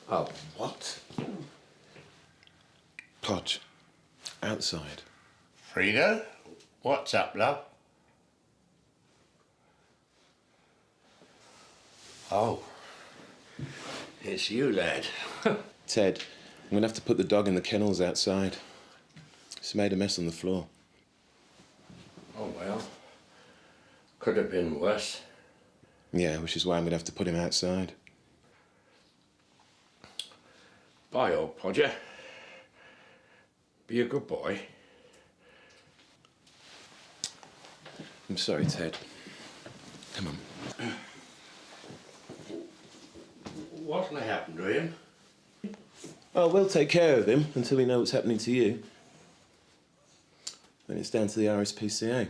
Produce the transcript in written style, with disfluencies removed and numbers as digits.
Oh, what? Podge. Outside. Frida? What's up, love? Oh. It's you, lad. Ted, I'm going to have to put the dog in the kennels outside. It's made a mess on the floor. Oh, well. Could have been worse. Yeah, which is why I'm going to have to put him outside. Bye, old Podger. Be a good boy. I'm sorry, Ted. Come on. What'll happen to him? Oh, we'll take care of him until we know what's happening to you. Then it's down to the RSPCA.